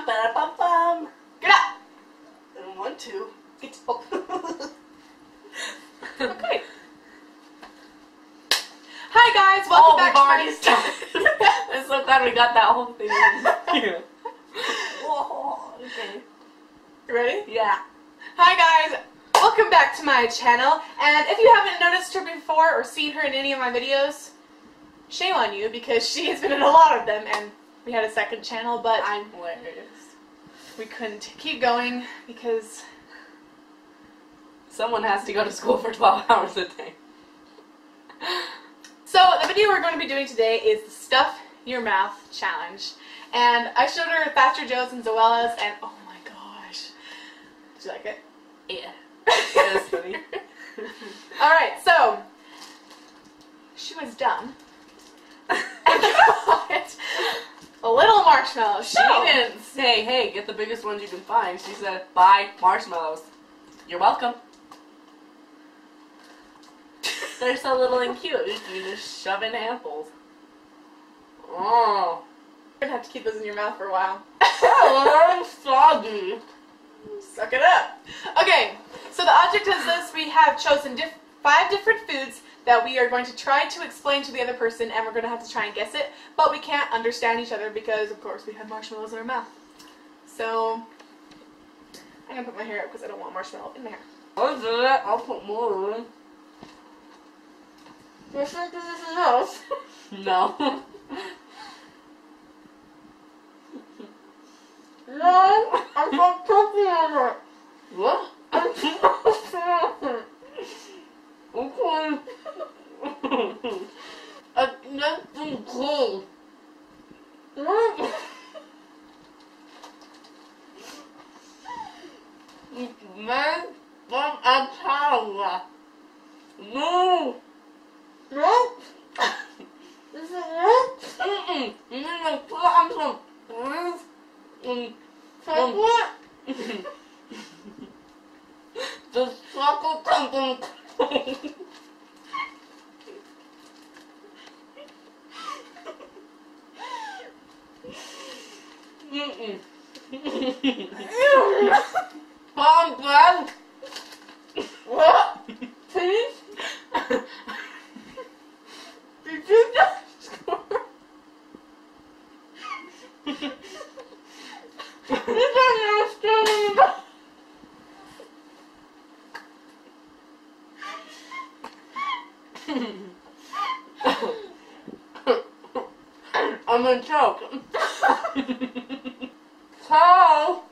Ba-da-bum-bum. Get up! And 1, 2. Get up. Okay. Hi guys, welcome back to already started. I'm so glad we got that whole thing in here. Whoa. Okay. You ready? Yeah. Hi guys, welcome back to my channel. And if you haven't noticed her before or seen her in any of my videos, shame on you because she has been in a lot of them. And we had a second channel, but I'm hilarious. we couldn't keep going because Someone has to go to school for 12 hours a day. So the video we're going to be doing today is the Stuff Your Mouth Challenge. And I showed her Thatcher Joe's and Zoella's and oh my gosh. Did you like it? Yeah. It was funny. Alright, so she was dumb. And got a little marshmallow. She didn't say, hey, get the biggest ones you can find. She said, buy marshmallows. You're welcome. They're so little and cute. You can just shove in handfuls. Oh. You're gonna have to keep those in your mouth for a while. Oh, I'm soggy. Suck it up. Okay, so the object is this. We have chosen 5 different foods that we are going to try to explain to the other person, and we're going to have to try and guess it, but we can't understand each other because, of course, we have marshmallows in our mouth. So, I'm going to put my hair up because I don't want marshmallow in my hair. I'll do it. I'll put more in. You think this is enough? No. No, I'm not talking on it. What? I'm talking. Okay. That's too cold. Man, I'm tired. No. No? This is what? You need to put on some grease. Like what? The chocolate something. Palm bread. What? Please? Did you just score? You don't understand. I'm gonna choke. How?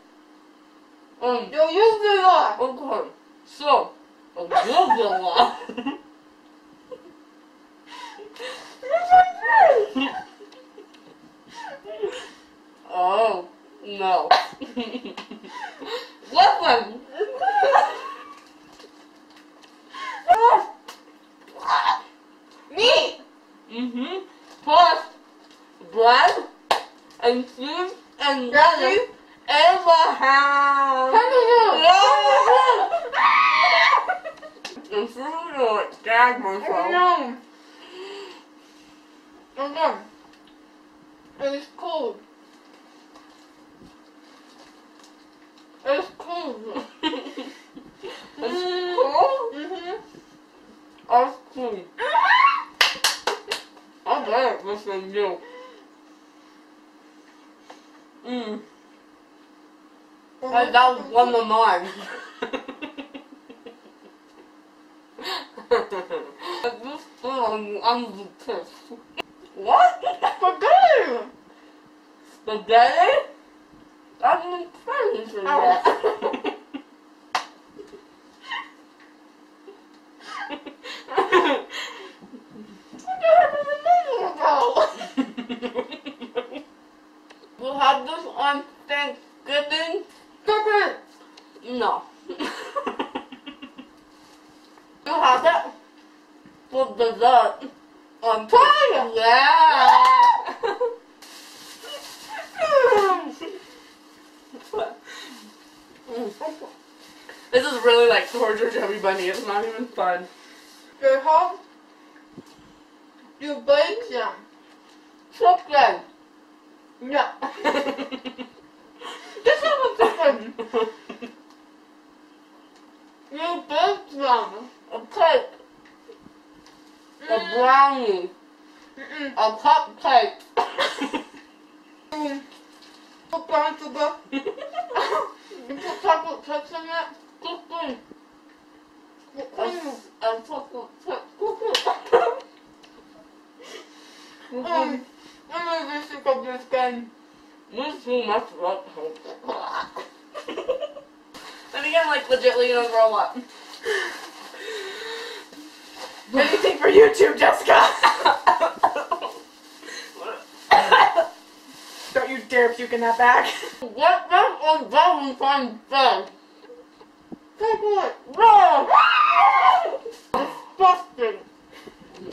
Yo, you do that. Okay. So, a Godzilla. Oh, no. Listen. Me. Plus bread and cheese and Daddy? Abraham. No. I'm sure I'm gonna like gag myself. No. Okay. It's cold. It's cold. It's cold? Mm-hmm. Ice cream. I bet this is you. That was one of mine. This feeling under the kiss. What? Spaghetti! Spaghetti? I've been trying for that. We'll have this on Thanksgiving. No. We'll have it for dessert on time. Yeah. This is really like torture to everybody. It's not even fun. Your home, you bake them. Cook them. No. You baked them. A cake. A brownie. A cupcake. Put brown sugar. You put chocolate chips in it. Cookie. A chocolate chip cookie. I'm really sick of this game. This too much chocolate. Then again, like, legitly gonna grow up. Anything for YouTube, Jessica! Don't you dare puke in that bag. Get them on Valentine's Day. Take it. No! Disgusting.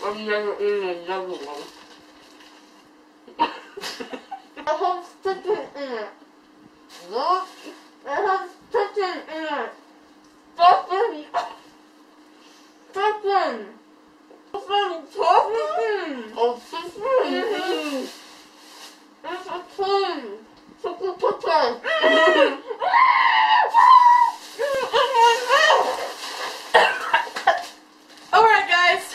I'm never eating another one. It has chicken in it. Look. It has chicken in it. Chicken. Chicken. Chicken. Oh, chicken. It's a chicken. Chicken chicken. Alright, guys.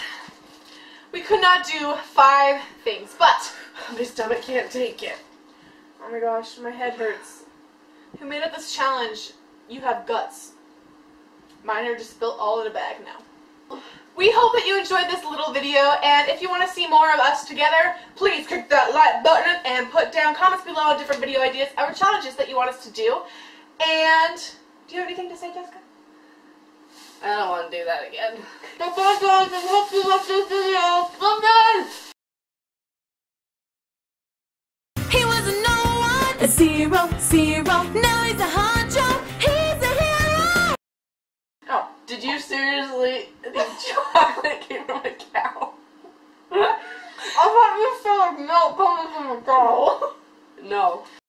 We could not do 5 things, but my stomach can't take it. Oh my gosh, my head hurts. Who made up this challenge? You have guts. Mine are just spilled all in a bag now. We hope that you enjoyed this little video, and if you want to see more of us together, please click that like button and put down comments below on different video ideas or challenges that you want us to do. And do you have anything to say, Jessica? I don't want to do that again. Bye guys, I hope you loved this video. Bye guys! He was a no one, a 0, now he's a honcho, he's a hero! Oh, did you seriously think chocolate came from a cow? I thought you said like milk coming from a cow. No.